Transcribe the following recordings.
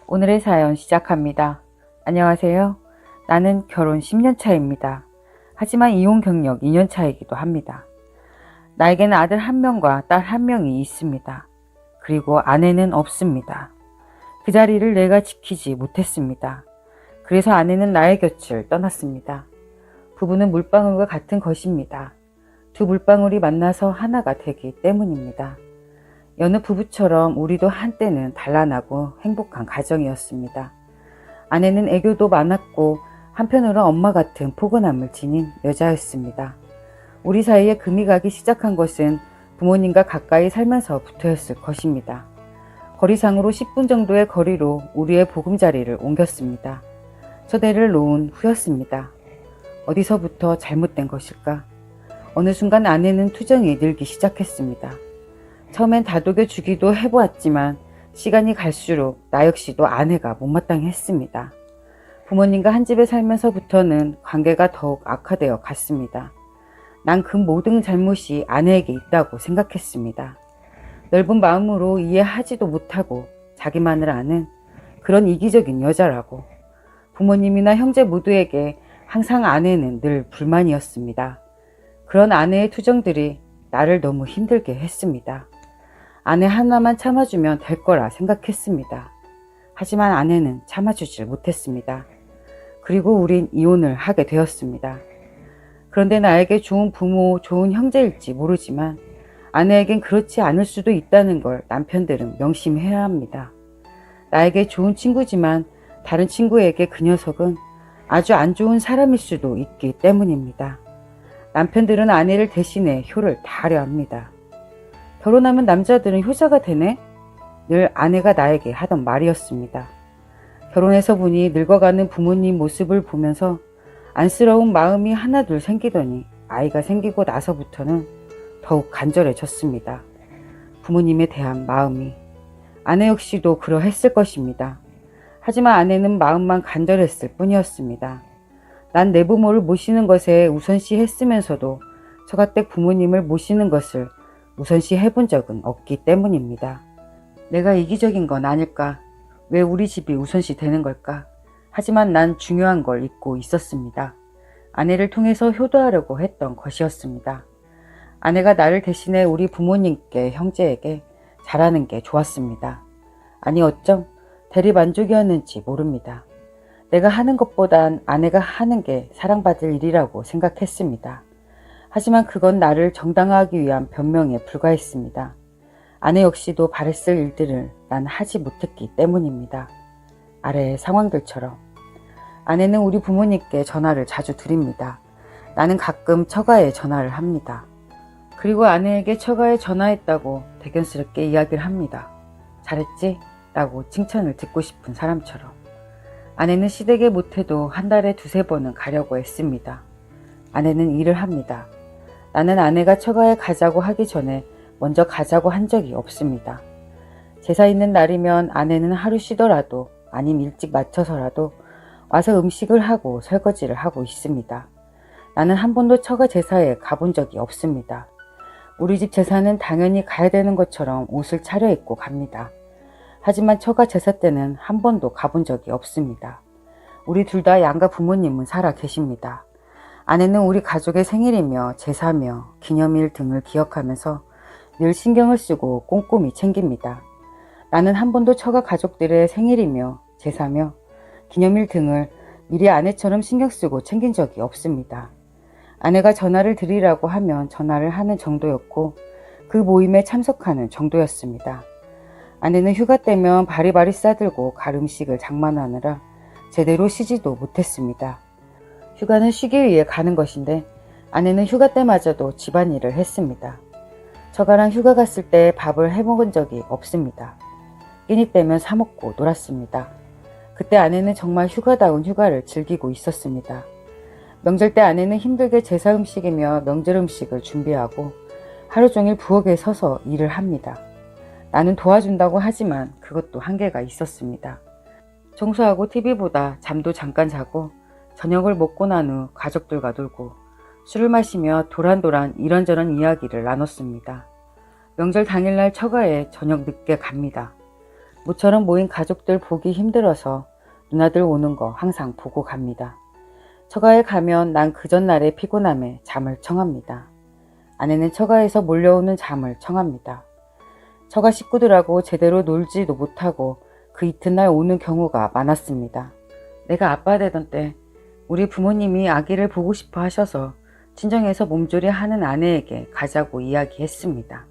오늘의 사연 시작합니다. 안녕하세요. 나는 결혼 10년 차입니다. 하지만 이혼 경력 2년 차이기도 합니다. 나에게는 아들 1명과 딸 1명이 있습니다. 그리고 아내는 없습니다. 그 자리를 내가 지키지 못했습니다. 그래서 아내는 나의 곁을 떠났습니다. 부부는 물방울과 같은 것입니다. 두 물방울이 만나서 하나가 되기 때문입니다. 여느 부부처럼 우리도 한때는 단란하고 행복한 가정이었습니다. 아내는 애교도 많았고 한편으로 엄마 같은 포근함을 지닌 여자였습니다. 우리 사이에 금이 가기 시작한 것은 부모님과 가까이 살면서부터였을 것입니다. 거리상으로 10분 정도의 거리로 우리의 보금자리를 옮겼습니다. 저대를 놓은 후였습니다. 어디서부터 잘못된 것일까? 어느 순간 아내는 투정이 늘기 시작했습니다. 처음엔 다독여 주기도 해보았지만 시간이 갈수록 나 역시도 아내가 못마땅해 했습니다. 부모님과 한 집에 살면서부터는 관계가 더욱 악화되어 갔습니다. 난 그 모든 잘못이 아내에게 있다고 생각했습니다. 넓은 마음으로 이해하지도 못하고 자기만을 아는 그런 이기적인 여자라고. 부모님이나 형제 모두에게 항상 아내는 늘 불만이었습니다. 그런 아내의 투정들이 나를 너무 힘들게 했습니다. 아내 하나만 참아주면 될 거라 생각했습니다. 하지만 아내는 참아주질 못했습니다. 그리고 우린 이혼을 하게 되었습니다. 그런데 나에게 좋은 부모, 좋은 형제일지 모르지만 아내에겐 그렇지 않을 수도 있다는 걸 남편들은 명심해야 합니다. 나에게 좋은 친구지만 다른 친구에게 그 녀석은 아주 안 좋은 사람일 수도 있기 때문입니다. 남편들은 아내를 대신해 효를 다하려 합니다. 결혼하면 남자들은 효자가 되네? 늘 아내가 나에게 하던 말이었습니다. 결혼해서 보니 늙어가는 부모님 모습을 보면서 안쓰러운 마음이 하나둘 생기더니 아이가 생기고 나서부터는 더욱 간절해졌습니다. 부모님에 대한 마음이. 아내 역시도 그러했을 것입니다. 하지만 아내는 마음만 간절했을 뿐이었습니다. 난 내 부모를 모시는 것에 우선시 했으면서도 처가댁 부모님을 모시는 것을 우선시 해본 적은 없기 때문입니다. 내가 이기적인 건 아닐까? 왜 우리 집이 우선시 되는 걸까? 하지만 난 중요한 걸 잊고 있었습니다. 아내를 통해서 효도하려고 했던 것이었습니다. 아내가 나를 대신해 우리 부모님께, 형제에게 잘하는 게 좋았습니다. 아니 어쩜 대리만족이었는지 모릅니다. 내가 하는 것보단 아내가 하는 게 사랑받을 일이라고 생각했습니다. 하지만 그건 나를 정당화하기 위한 변명에 불과했습니다. 아내 역시도 바랬을 일들을 난 하지 못했기 때문입니다. 아래의 상황들처럼. 아내는 우리 부모님께 전화를 자주 드립니다. 나는 가끔 처가에 전화를 합니다. 그리고 아내에게 처가에 전화했다고 대견스럽게 이야기를 합니다. 잘했지? 라고 칭찬을 듣고 싶은 사람처럼. 아내는 시댁에 못해도 한 달에 2-3번은 가려고 했습니다. 아내는 일을 합니다. 나는 아내가 처가에 가자고 하기 전에 먼저 가자고 한 적이 없습니다. 제사 있는 날이면 아내는 하루 쉬더라도 아님 일찍 맞춰서라도 와서 음식을 하고 설거지를 하고 있습니다. 나는 한 번도 처가 제사에 가본 적이 없습니다. 우리 집 제사는 당연히 가야 되는 것처럼 옷을 차려입고 갑니다. 하지만 처가 제사 때는 한 번도 가본 적이 없습니다. 우리 둘 다 양가 부모님은 살아 계십니다. 아내는 우리 가족의 생일이며 제사며 기념일 등을 기억하면서 늘 신경을 쓰고 꼼꼼히 챙깁니다. 나는 한 번도 처가 가족들의 생일이며 제사며 기념일 등을 미리 아내처럼 신경 쓰고 챙긴 적이 없습니다. 아내가 전화를 드리라고 하면 전화를 하는 정도였고 그 모임에 참석하는 정도였습니다. 아내는 휴가 때면 바리바리 싸들고 갈 음식을 장만하느라 제대로 쉬지도 못했습니다. 휴가는 쉬기 위해 가는 것인데 아내는 휴가 때마저도 집안일을 했습니다. 처가랑 휴가 갔을 때 밥을 해먹은 적이 없습니다. 끼니 때면 사 먹고 놀았습니다. 그때 아내는 정말 휴가다운 휴가를 즐기고 있었습니다. 명절 때 아내는 힘들게 제사 음식이며 명절 음식을 준비하고 하루 종일 부엌에 서서 일을 합니다. 나는 도와준다고 하지만 그것도 한계가 있었습니다. 청소하고 TV보다 잠도 잠깐 자고 저녁을 먹고 난 후 가족들과 놀고 술을 마시며 도란도란 이런저런 이야기를 나눴습니다. 명절 당일날 처가에 저녁 늦게 갑니다. 모처럼 모인 가족들 보기 힘들어서 누나들 오는 거 항상 보고 갑니다. 처가에 가면 난 그 전날의 피곤함에 잠을 청합니다. 아내는 처가에서 몰려오는 잠을 청합니다. 처가 식구들하고 제대로 놀지도 못하고 그 이튿날 오는 경우가 많았습니다. 내가 아빠 되던 때 우리 부모님이 아기를 보고 싶어 하셔서 친정에서 몸조리 하는 아내에게 가자고 이야기했습니다.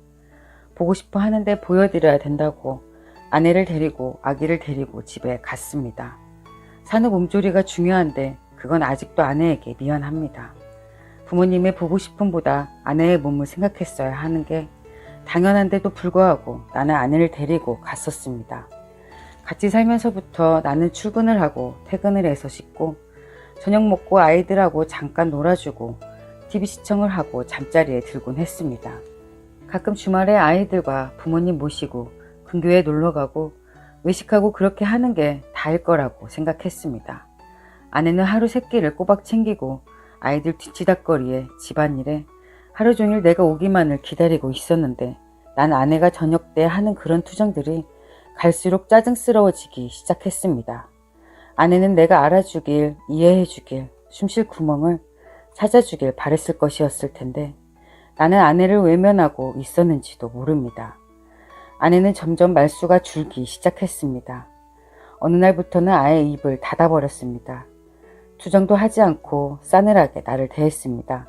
보고 싶어 하는데 보여드려야 된다고 아내를 데리고 아기를 데리고 집에 갔습니다. 산후 몸조리가 중요한데 그건 아직도 아내에게 미안합니다. 부모님의 보고 싶음보다 아내의 몸을 생각했어야 하는 게 당연한데도 불구하고 나는 아내를 데리고 갔었습니다. 같이 살면서부터 나는 출근을 하고 퇴근을 해서 씻고 저녁 먹고 아이들하고 잠깐 놀아주고 TV 시청을 하고 잠자리에 들곤 했습니다. 가끔 주말에 아이들과 부모님 모시고 근교에 놀러가고 외식하고 그렇게 하는 게 다일 거라고 생각했습니다. 아내는 하루 세끼를 꼬박 챙기고 아이들 뒤치다꺼리에 집안일에 하루 종일 내가 오기만을 기다리고 있었는데 난 아내가 저녁 때 하는 그런 투정들이 갈수록 짜증스러워지기 시작했습니다. 아내는 내가 알아주길, 이해해주길, 숨쉴 구멍을 찾아주길 바랬을 것이었을 텐데 나는 아내를 외면하고 있었는지도 모릅니다. 아내는 점점 말수가 줄기 시작했습니다. 어느 날부터는 아예 입을 닫아버렸습니다. 투정도 하지 않고 싸늘하게 나를 대했습니다.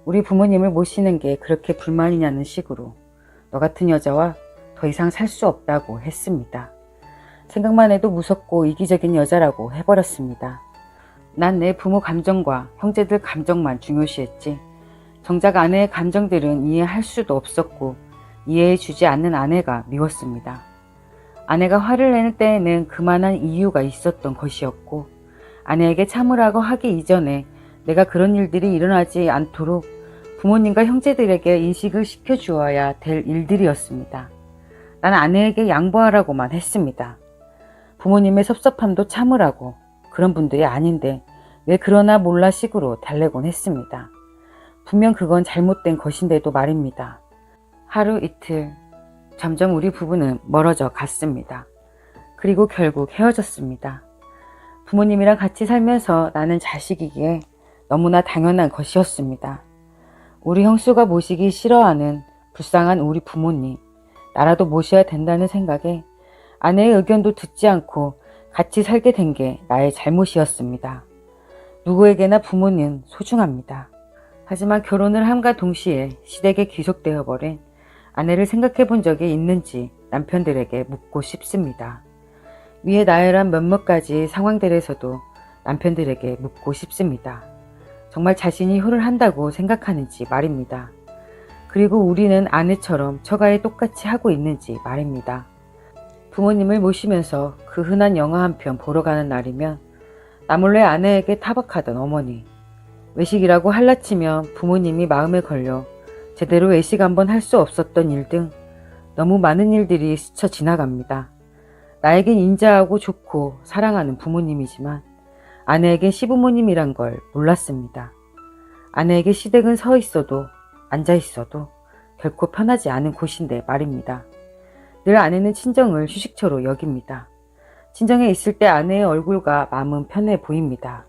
우리 부모님을 모시는 게 그렇게 불만이냐는 식으로 너 같은 여자와 더 이상 살 수 없다고 했습니다. 생각만 해도 무섭고 이기적인 여자라고 해버렸습니다. 난 내 부모 감정과 형제들 감정만 중요시했지 정작 아내의 감정들은 이해할 수도 없었고 이해해 주지 않는 아내가 미웠습니다. 아내가 화를 내는 때에는 그만한 이유가 있었던 것이었고 아내에게 참으라고 하기 이전에 내가 그런 일들이 일어나지 않도록 부모님과 형제들에게 인식을 시켜주어야 될 일들이었습니다. 난 아내에게 양보하라고만 했습니다. 부모님의 섭섭함도 참으라고 그런 분들이 아닌데 왜 그러나 몰라 식으로 달래곤 했습니다. 분명 그건 잘못된 것인데도 말입니다. 하루 이틀 점점 우리 부부는 멀어져 갔습니다. 그리고 결국 헤어졌습니다. 부모님이랑 같이 살면서 나는 자식이기에 너무나 당연한 것이었습니다. 우리 형수가 모시기 싫어하는 불쌍한 우리 부모님, 나라도 모셔야 된다는 생각에 아내의 의견도 듣지 않고 같이 살게 된 게 나의 잘못이었습니다. 누구에게나 부모는 소중합니다. 하지만 결혼을 함과 동시에 시댁에 귀속되어 버린 아내를 생각해 본 적이 있는지 남편들에게 묻고 싶습니다. 위에 나열한 몇몇 가지 상황들에서도 남편들에게 묻고 싶습니다. 정말 자신이 효를 한다고 생각하는지 말입니다. 그리고 우리는 아내처럼 처가에 똑같이 하고 있는지 말입니다. 부모님을 모시면서 그 흔한 영화 한 편 보러 가는 날이면 나 몰래 아내에게 타박하던 어머니, 외식이라고 할라치면 부모님이 마음에 걸려 제대로 외식 한번 할 수 없었던 일 등 너무 많은 일들이 스쳐 지나갑니다. 나에겐 인자하고 좋고 사랑하는 부모님이지만 아내에겐 시부모님이란 걸 몰랐습니다. 아내에게 시댁은 서 있어도 앉아 있어도 결코 편하지 않은 곳인데 말입니다. 늘 아내는 친정을 휴식처로 여깁니다. 친정에 있을 때 아내의 얼굴과 마음은 편해 보입니다.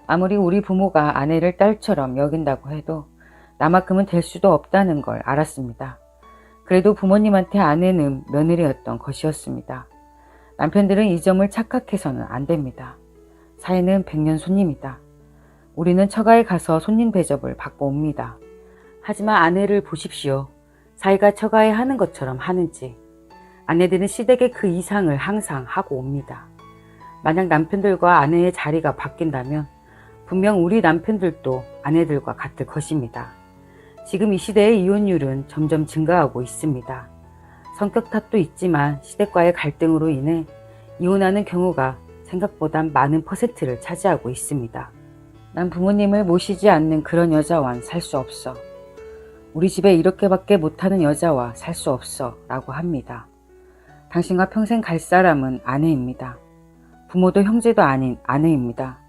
아무리 우리 부모가 아내를 딸처럼 여긴다고 해도 나만큼은 될 수도 없다는 걸 알았습니다. 그래도 부모님한테 아내는 며느리였던 것이었습니다. 남편들은 이 점을 착각해서는 안 됩니다. 사회는 백년 손님이다. 우리는 처가에 가서 손님 대접을 받고 옵니다. 하지만 아내를 보십시오. 사위가 처가에 하는 것처럼 하는지. 아내들은 시댁의 그 이상을 항상 하고 옵니다. 만약 남편들과 아내의 자리가 바뀐다면 분명 우리 남편들도 아내들과 같을 것입니다. 지금 이 시대의 이혼율은 점점 증가하고 있습니다. 성격 탓도 있지만 시댁과의 갈등으로 인해 이혼하는 경우가 생각보다 많은 퍼센트를 차지하고 있습니다. 난 부모님을 모시지 않는 그런 여자와는 살 수 없어. 우리 집에 이렇게밖에 못하는 여자와 살 수 없어 라고 합니다. 당신과 평생 갈 사람은 아내입니다. 부모도 형제도 아닌 아내입니다.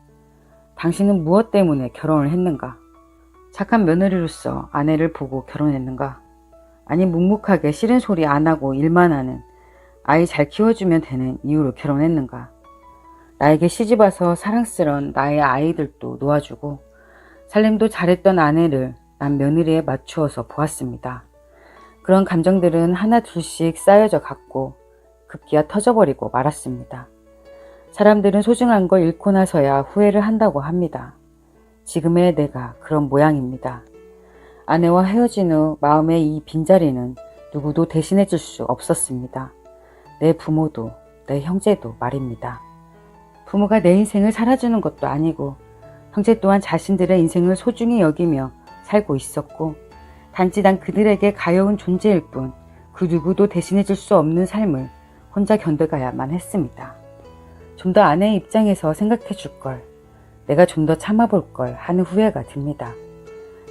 당신은 무엇 때문에 결혼을 했는가? 착한 며느리로서 아내를 보고 결혼했는가? 아니 묵묵하게 싫은 소리 안 하고 일만 하는 아이 잘 키워주면 되는 이유로 결혼했는가? 나에게 시집와서 사랑스런 나의 아이들도 놓아주고 살림도 잘했던 아내를 난 며느리에 맞추어서 보았습니다. 그런 감정들은 하나 둘씩 쌓여져 갔고 급기야 터져버리고 말았습니다. 사람들은 소중한 걸 잃고 나서야 후회를 한다고 합니다. 지금의 내가 그런 모양입니다. 아내와 헤어진 후 마음의 이 빈자리는 누구도 대신해 줄 수 없었습니다. 내 부모도 내 형제도 말입니다. 부모가 내 인생을 살아주는 것도 아니고 형제 또한 자신들의 인생을 소중히 여기며 살고 있었고 단지 난 그들에게 가여운 존재일 뿐 그 누구도 대신해 줄 수 없는 삶을 혼자 견뎌가야만 했습니다. 좀 더 아내의 입장에서 생각해 줄 걸, 내가 좀 더 참아볼 걸 하는 후회가 듭니다.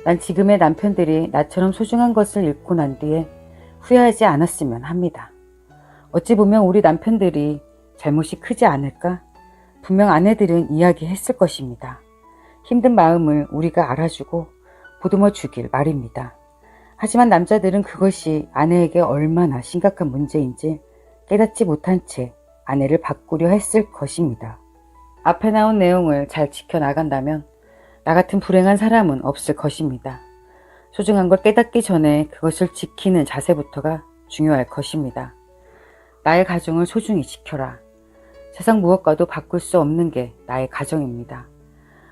난 지금의 남편들이 나처럼 소중한 것을 잃고 난 뒤에 후회하지 않았으면 합니다. 어찌 보면 우리 남편들이 잘못이 크지 않을까? 분명 아내들은 이야기했을 것입니다. 힘든 마음을 우리가 알아주고 보듬어 주길 말입니다. 하지만 남자들은 그것이 아내에게 얼마나 심각한 문제인지 깨닫지 못한 채 아내를 바꾸려 했을 것입니다. 앞에 나온 내용을 잘 지켜나간다면 나 같은 불행한 사람은 없을 것입니다. 소중한 걸 깨닫기 전에 그것을 지키는 자세부터가 중요할 것입니다. 나의 가정을 소중히 지켜라. 세상 무엇과도 바꿀 수 없는 게 나의 가정입니다.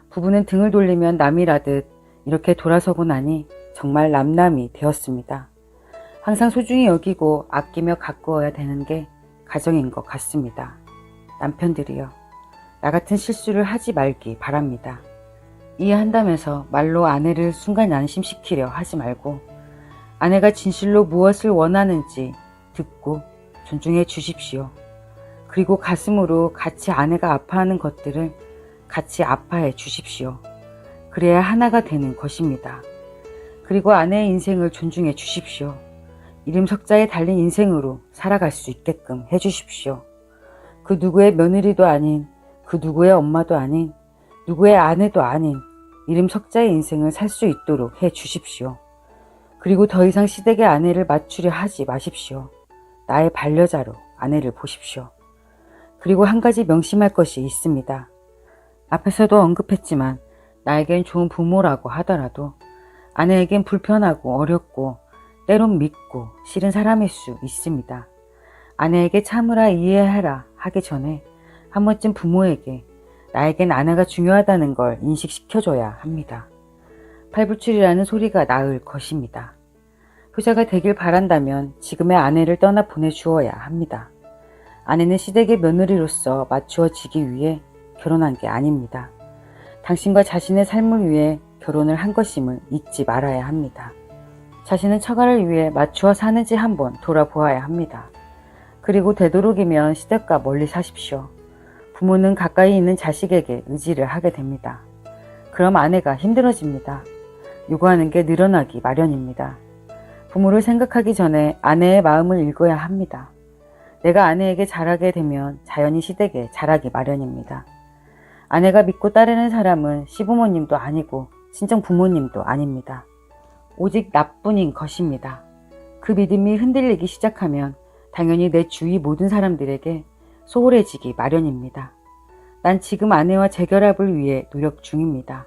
부부는 등을 돌리면 남이라듯 이렇게 돌아서고 나니 정말 남남이 되었습니다. 항상 소중히 여기고 아끼며 가꾸어야 되는 게 가정인 것 같습니다. 남편들이여, 나 같은 실수를 하지 말기 바랍니다. 이해한다면서 말로 아내를 순간 안심시키려 하지 말고 아내가 진실로 무엇을 원하는지 듣고 존중해 주십시오. 그리고 가슴으로 같이 아내가 아파하는 것들을 같이 아파해 주십시오. 그래야 하나가 되는 것입니다. 그리고 아내의 인생을 존중해 주십시오. 이름 석자에 달린 인생으로 살아갈 수 있게끔 해주십시오. 그 누구의 며느리도 아닌, 그 누구의 엄마도 아닌, 누구의 아내도 아닌 이름 석자의 인생을 살 수 있도록 해 주십시오. 그리고 더 이상 시댁의 아내를 맞추려 하지 마십시오. 나의 반려자로 아내를 보십시오. 그리고 한 가지 명심할 것이 있습니다. 앞에서도 언급했지만 나에겐 좋은 부모라고 하더라도 아내에겐 불편하고 어렵고 때론 믿고 싫은 사람일 수 있습니다. 아내에게 참으라 이해하라 하기 전에 한 번쯤 부모에게 나에겐 아내가 중요하다는 걸 인식시켜줘야 합니다. 팔불출이라는 소리가 나을 것입니다. 효자가 되길 바란다면 지금의 아내를 떠나 보내주어야 합니다. 아내는 시댁의 며느리로서 맞추어지기 위해 결혼한 게 아닙니다. 당신과 자신의 삶을 위해 결혼을 한 것임을 잊지 말아야 합니다. 자신은 처가를 위해 맞추어 사는지 한번 돌아보아야 합니다. 그리고 되도록이면 시댁과 멀리 사십시오. 부모는 가까이 있는 자식에게 의지를 하게 됩니다. 그럼 아내가 힘들어집니다. 요구하는 게 늘어나기 마련입니다. 부모를 생각하기 전에 아내의 마음을 읽어야 합니다. 내가 아내에게 잘하게 되면 자연히 시댁에 잘하기 마련입니다. 아내가 믿고 따르는 사람은 시부모님도 아니고 친정 부모님도 아닙니다. 오직 나뿐인 것입니다. 그 믿음이 흔들리기 시작하면 당연히 내 주위 모든 사람들에게 소홀해지기 마련입니다. 난 지금 아내와 재결합을 위해 노력 중입니다.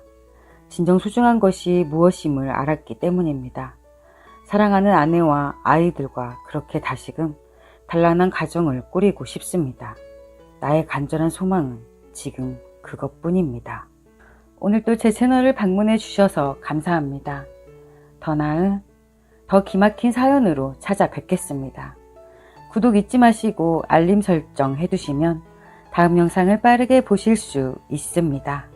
진정 소중한 것이 무엇임을 알았기 때문입니다. 사랑하는 아내와 아이들과 그렇게 다시금 단란한 가정을 꾸리고 싶습니다. 나의 간절한 소망은 지금 그것뿐입니다. 오늘도 제 채널을 방문해 주셔서 감사합니다. 더 나은, 더 기막힌 사연으로 찾아뵙겠습니다. 구독 잊지 마시고 알림 설정 해두시면 다음 영상을 빠르게 보실 수 있습니다.